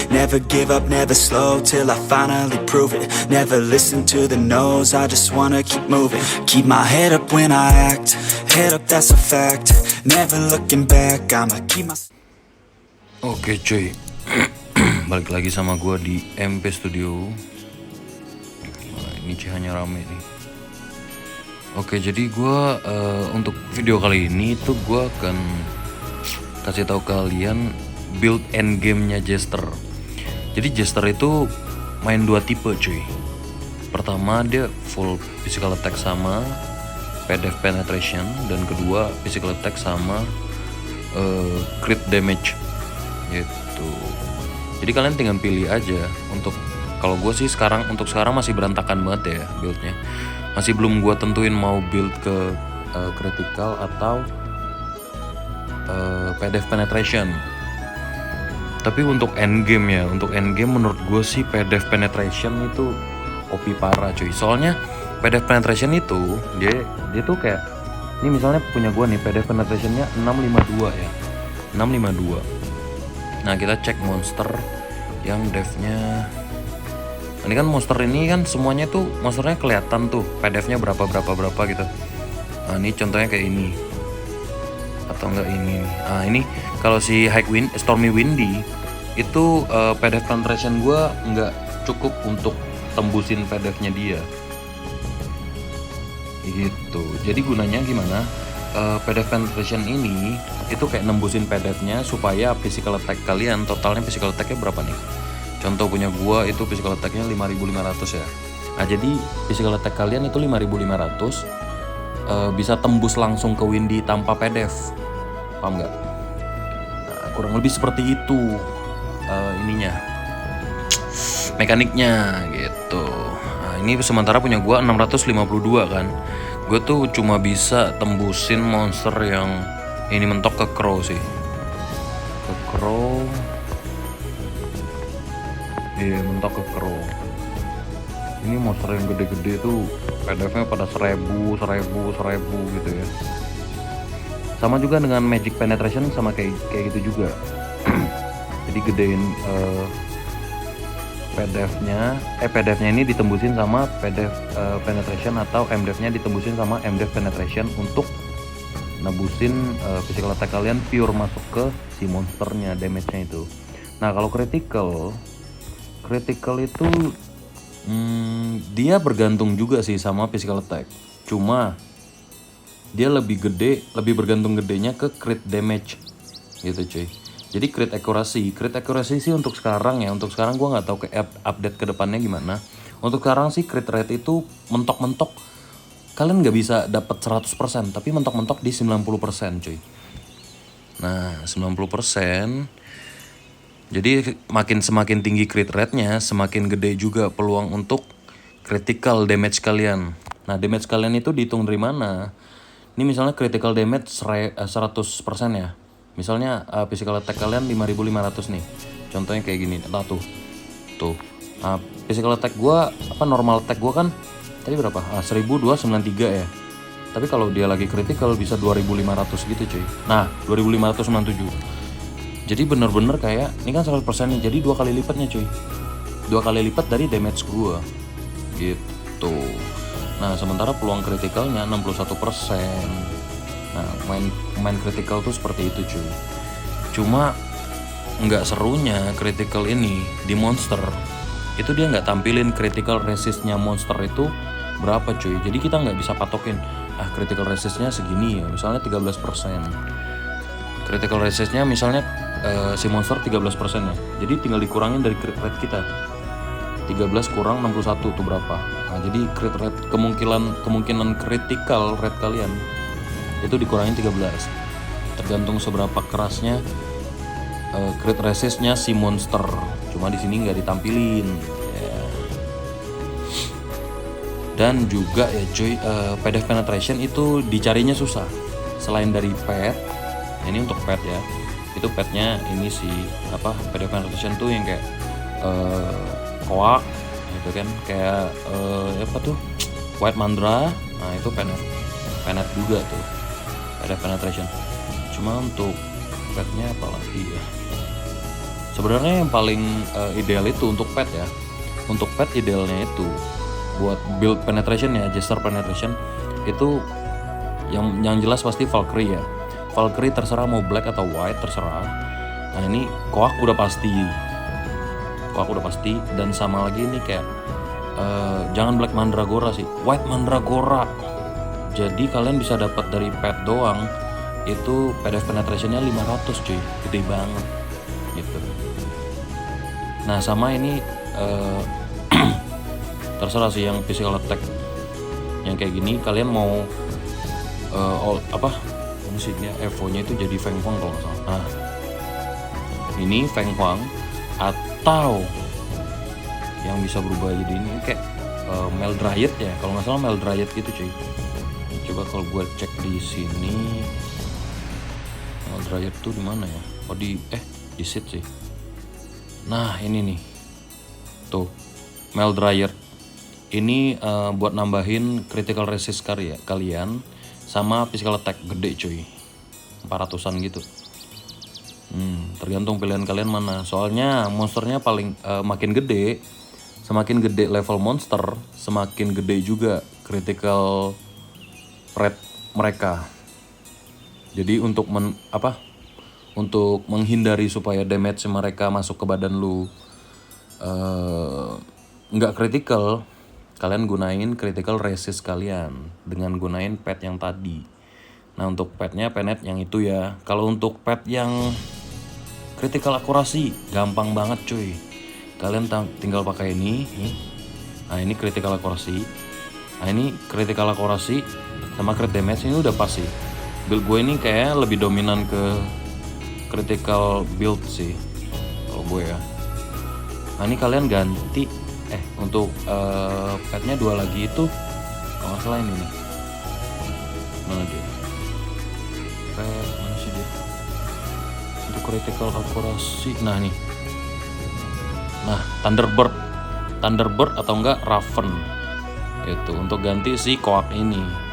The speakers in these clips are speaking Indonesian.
Never give up, never slow, till I finally prove it. Never listen to the no's, I just wanna keep moving. Keep my head up when I act, head up, that's a fact. Never looking back, I'ma keep my... Oke cuy, balik lagi sama gue di MP Studio. Nah, ini cihanya rame nih. Oke, jadi gue untuk video kali ini tuh gue akan kasih tahu kalian build end game-nya Jester. Jadi Jester itu main dua tipe cuy. Pertama dia full physical attack sama PDF penetration, dan kedua physical attack sama crit damage gitu. Jadi kalian tinggal pilih aja. Untuk kalau gue sih untuk sekarang masih berantakan banget ya buildnya. Masih belum gue tentuin mau build ke critical atau PDF penetration. Tapi untuk endgame ya, untuk endgame menurut gue sih PDF penetration itu OP parah cuy. Soalnya PDF penetration itu dia tuh kayak, ini misalnya punya gue nih PDF penetrationnya 652 ya, 652. Nah kita cek monster yang devnya. Ini kan monster ini kan semuanya tuh monsternya kelihatan tuh PDF-nya berapa gitu. Nah ini contohnya kayak ini, atau enggak ini nih. Nah ini kalau si Stormy Windy itu PDF penetration gue nggak cukup untuk tembusin PDF-nya dia gitu. Jadi gunanya gimana? PDF penetration ini itu kayak nembusin PDF-nya supaya physical attack kalian, totalnya physical attack-nya berapa nih? Contoh punya gua itu physical attack-nya 5500 ya. Nah jadi physical attack kalian itu 5500 bisa tembus langsung ke Windy tanpa PDF. Paham nggak? Nah, kurang lebih seperti itu ininya, mekaniknya gitu. Nah ini sementara punya gua 652 kan. Gue tuh cuma bisa tembusin monster yang ini mentok ke Crow sih. Ke Crow. Iya, mentok ke Crow. Ini monster yang gede-gede tuh PDF-nya pada 1000 gitu ya. Sama juga dengan Magic Penetration, sama kayak gitu juga. Jadi gedein PDF-nya ini ditembusin sama PDF penetration, atau MDF-nya ditembusin sama MDF penetration untuk nebusin physical attack kalian pure masuk ke si monsternya, damage-nya itu. Nah kalau critical itu dia bergantung juga sih sama physical attack. Cuma dia lebih bergantung gedenya ke crit damage gitu cuy. Jadi crit accuracy sih untuk sekarang ya. Untuk sekarang gue nggak tahu ke update ke depannya gimana. Untuk sekarang sih crit rate itu mentok-mentok kalian nggak bisa dapat 100%, tapi mentok-mentok di 90% cuy. Nah 90%. Jadi semakin tinggi crit rate-nya, semakin gede juga peluang untuk critical damage kalian. Nah damage kalian itu dihitung dari mana? Ini misalnya critical damage 100% ya. Misalnya physical attack kalian 5500 nih. Contohnya kayak gini. Nah, tuh. Physical attack gua normal attack gua kan tadi berapa? 1293 ya. Tapi kalau dia lagi critical bisa 2500 gitu cuy. Nah, 2597. Jadi bener-bener kayak ini kan 100% nih. Jadi 2 kali lipatnya cuy. 2 kali lipat dari damage gua. Gitu. Nah, sementara peluang critical-nya 61%. Nah, main critical tuh seperti itu cuy. Cuma nggak serunya critical ini di monster itu dia nggak tampilin critical resistnya monster itu berapa cuy. Jadi kita nggak bisa patokin critical resistnya segini ya, misalnya 13%. Critical resistnya misalnya si monster 13% ya. Jadi tinggal dikurangin dari crit rate kita. 13 kurang 61 tuh berapa? Nah, jadi crit rate kemungkinan critical rate kalian itu dikurangin 13. Tergantung seberapa kerasnya crit resistnya si monster. Cuma di sini nggak ditampilin ya. Dan juga ya cuy, PDF penetration itu dicarinya susah. Selain dari pet, ini untuk pet ya. Itu petnya ini si PDF penetration tuh yang kayak koak gitu kan, kayak White Mandra. Nah itu penet juga tuh, ada penetration. Cuma untuk petnya apalagi ya, Sebenarnya yang paling ideal itu untuk pet ya. Untuk pet idealnya itu buat build penetration ya, jester penetration itu yang jelas pasti Valkyrie ya. Valkyrie terserah mau black atau white terserah. Nah ini Koak udah pasti. Koak udah pasti, dan sama lagi ini kayak jangan black Mandragora sih, white Mandragora. Jadi kalian bisa dapat dari pet doang itu PDF penetrationnya 500 cuy, gede banget gitu. Nah sama ini terserah sih yang physical attack yang kayak gini, kalian mau ini sih dia Evo-nya itu jadi Feng Huang kalau nggak salah. Nah ini Feng Huang atau yang bisa berubah jadi ini kayak Meldryad ya, kalau nggak salah Meldryad gitu cuy. Coba kalau gue cek di sini Meldryad tuh di mana ya? Oh di seed sih. Nah ini nih tuh Meldryad ini buat nambahin critical resist kalian sama physical attack gede cuy, 400an gitu. Tergantung pilihan kalian mana. Soalnya monsternya paling makin gede, semakin gede level monster, semakin gede juga critical rate mereka. Jadi untuk untuk menghindari supaya damage mereka masuk ke badan lu nggak critical, kalian gunain critical resist kalian dengan gunain pet yang tadi. Nah untuk petnya penet yang itu ya. Kalau untuk pet yang critical akurasi gampang banget cuy. Kalian tinggal pakai ini. Nah ini critical akurasi. Nah ini critical akurasi sama crit damage ini udah pasti. Build gue ini kayak lebih dominan ke critical build sih kalau gue ya. Nah ini kalian ganti untuk petnya 2 lagi itu kalau nggak salah ini nih. Mana dia? Mana sih dia? Untuk critical akurasi. Nah nih. Nah Thunderbird atau enggak Raven. Itu untuk ganti si Koak ini.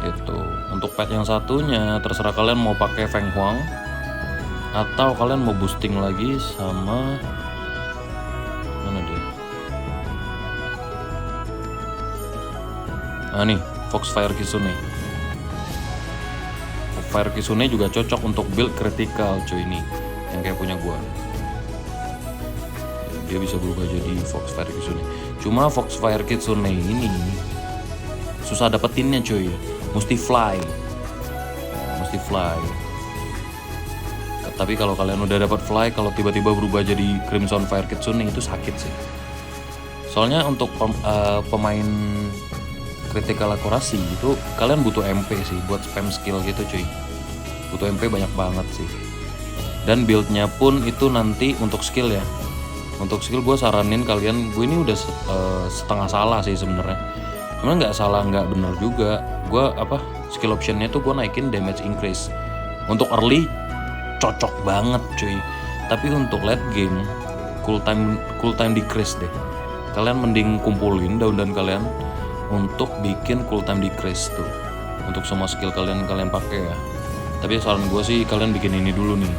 Itu untuk pet yang satunya terserah kalian mau pakai Feng Huang atau kalian mau boosting lagi sama mana dia? Nah nih Foxfire Kitsune. Foxfire Kitsune juga cocok untuk build critical cuy ini yang kayak punya gua. Dia bisa berubah jadi Foxfire Kitsune. Cuma Foxfire Kitsune ini susah dapetinnya cuy. Mesti fly. Tapi kalau kalian udah dapat fly, kalau tiba-tiba berubah jadi Crimson Fire Kitsune itu sakit sih. Soalnya untuk pemain critical akurasi itu kalian butuh MP sih buat spam skill gitu cuy. Butuh MP banyak banget sih. Dan buildnya pun itu nanti untuk skill ya. Untuk skill gue saranin kalian, gue ini udah setengah salah sih sebenarnya. Sebenarnya nggak salah nggak bener juga. Gue skill optionnya tuh gue naikin damage increase. Untuk early cocok banget cuy. Tapi untuk late game cool time decrease deh. Kalian mending kumpulin daun kalian untuk bikin cool time decrease tuh. Untuk semua skill kalian pakai ya. Tapi saran gue sih kalian bikin ini dulu nih.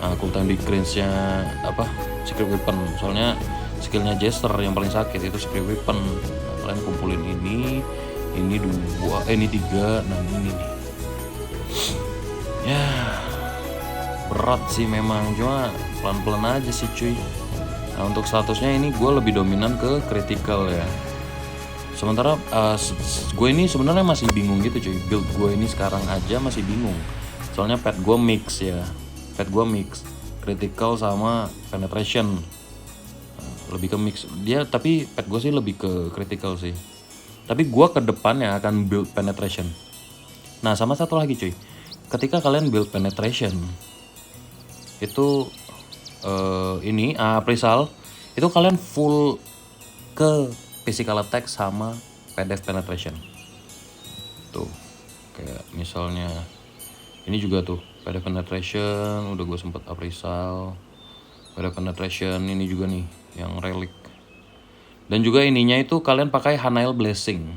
Nah, cool time decrease-nya secret weapon. Soalnya skillnya Jester yang paling sakit itu secret weapon. Nah, kalian kumpulin ini 2, ini 3, nah ini nih. Ya berat sih memang, cuma pelan-pelan aja sih cuy. Nah untuk statusnya ini gue lebih dominan ke critical ya. Sementara gue ini sebenarnya masih bingung gitu cuy. Build gue ini sekarang aja masih bingung. Soalnya pet gue mix ya. Pet gue mix critical sama penetration. Lebih ke mix dia, tapi pet gue sih lebih ke critical sih. Tapi gue ke depannya akan build penetration. Nah sama satu lagi cuy. Ketika kalian build penetration itu Aprisal itu kalian full ke physical attack sama PDF penetration. Tuh kayak misalnya ini juga tuh PDF penetration udah gue sempet Aprisal. PDF penetration ini juga nih yang relic. Dan juga ininya itu kalian pakai Hanail Blessing.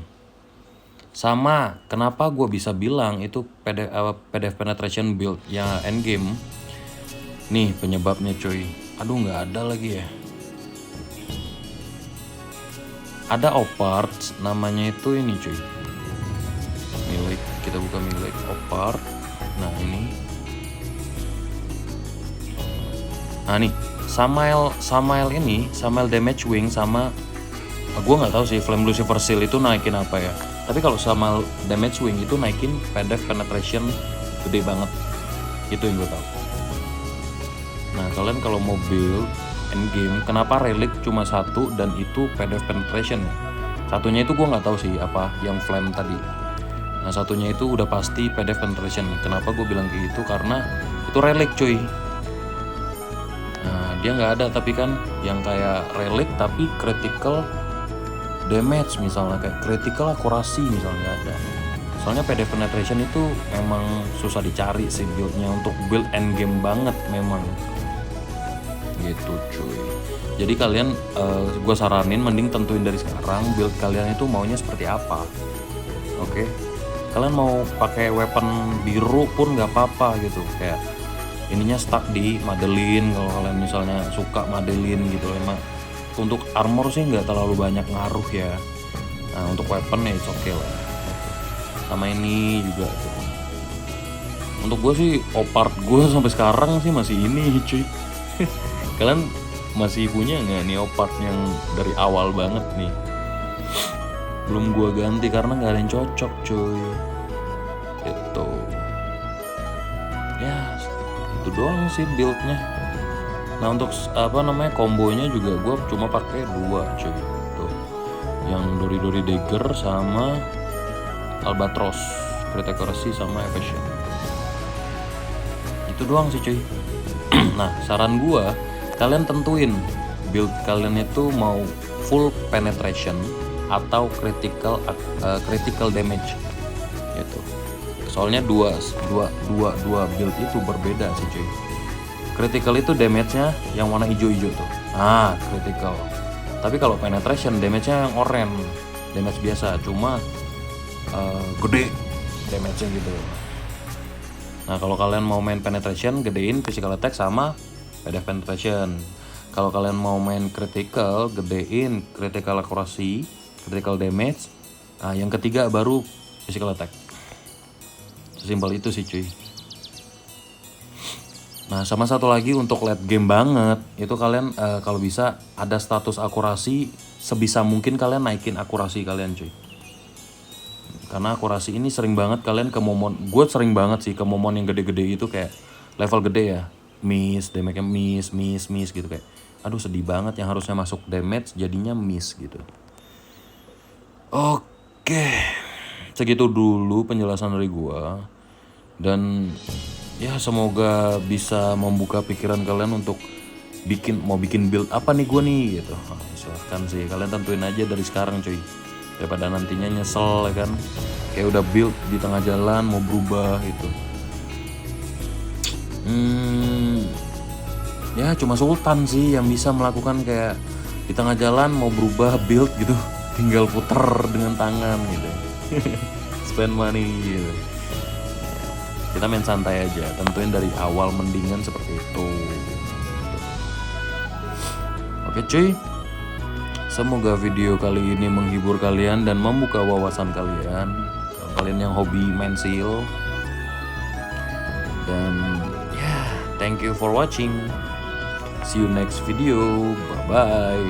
Sama kenapa gue bisa bilang itu PDF penetration build ya endgame. Nih penyebabnya cuy. Aduh, nggak ada lagi ya. Ada Opart, namanya itu ini cuy. Milik, kita buka milik Opart. Nah ini. Nah nih, Samael ini, Samael Damage Wing sama gue nggak tahu sih Flame Lucifer Seal itu naikin apa ya. Tapi kalau Samael Damage Wing itu naikin PDF Penetration gede banget. Itu yang gue tahu. Nah kalian kalau mau build endgame, kenapa relic cuma satu dan itu PDF penetration ya? Satunya itu gue nggak tahu sih apa yang flame tadi. Nah satunya itu udah pasti PDF penetration. Kenapa gue bilang kayak gitu? Karena itu relic cuy. Nah dia nggak ada tapi kan yang kayak relic tapi critical damage misalnya, kayak critical akurasi misalnya nggak ada. Soalnya PDF penetration itu memang susah dicari sih buildnya untuk build endgame banget memang. Gitu cuy. Jadi kalian gue saranin mending tentuin dari sekarang build kalian itu maunya seperti apa. Oke. Kalian mau pakai weapon biru pun nggak apa-apa gitu, kayak ininya stuck di Madeline kalau kalian misalnya suka Madeline gitu. Emang untuk armor sih nggak terlalu banyak ngaruh ya. Nah untuk weapon ya it's okay lah. Sama ini juga tuh. Untuk gue sih Opart gue sampai sekarang sih masih ini cuy. Kalian masih punya nggak nih Opart yang dari awal banget nih? Belum gua ganti karena nggak ada yang cocok cuy. Itu ya itu doang sih buildnya. Nah untuk apa namanya kombonya juga gua cuma pakai 2 cuy. Tuh yang Dori Dagger sama Albatros, Crit Accuracy sama Evasion. Itu doang sih cuy. Nah saran gua, kalian tentuin build kalian itu mau full penetration atau critical damage gitu. Soalnya dua build itu berbeda sih cuy. Critical itu damage-nya yang warna hijau-hijau tuh. Ah, critical. Tapi kalau penetration damage-nya yang oranye. Damage biasa, cuma gede damage-nya gitu. Nah, kalau kalian mau main penetration, gedein physical attack sama PDF penetration. Kalau kalian mau main critical, gedein critical accuracy, critical damage. Nah, yang ketiga baru physical attack. Sesimpel itu sih cuy. Nah, sama satu lagi untuk late game banget, itu kalian kalau bisa ada status akurasi, sebisa mungkin kalian naikin akurasi kalian cuy. Karena akurasi ini sering banget kalian ke momon, gue sering banget sih ke momon yang gede-gede itu kayak level gede ya. Miss, damage-nya miss gitu kayak. Aduh sedih banget yang harusnya masuk damage jadinya miss gitu. Oke. Segitu dulu penjelasan dari gua. Dan ya semoga bisa membuka pikiran kalian untuk mau bikin build apa nih gua nih gitu. Nah, silahkan sih kalian tentuin aja dari sekarang cuy. Daripada nantinya nyesel ya kan. Kayak udah build di tengah jalan mau berubah gitu. Ya cuma Sultan sih yang bisa melakukan kayak di tengah jalan mau berubah build gitu, tinggal puter dengan tangan gitu. Spend money gitu. Kita main santai aja, tentuin dari awal mendingan seperti itu. Oke cuy, semoga video kali ini menghibur kalian dan membuka wawasan kalian. Kalau kalian yang hobi main seal. Dan ya, thank you for watching. See you next video. Bye-bye.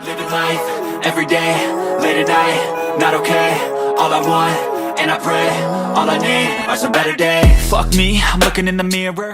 Living life, every day, late at night, not okay. All I want, and I pray, all I need are some better days. Fuck me, I'm looking in the mirror.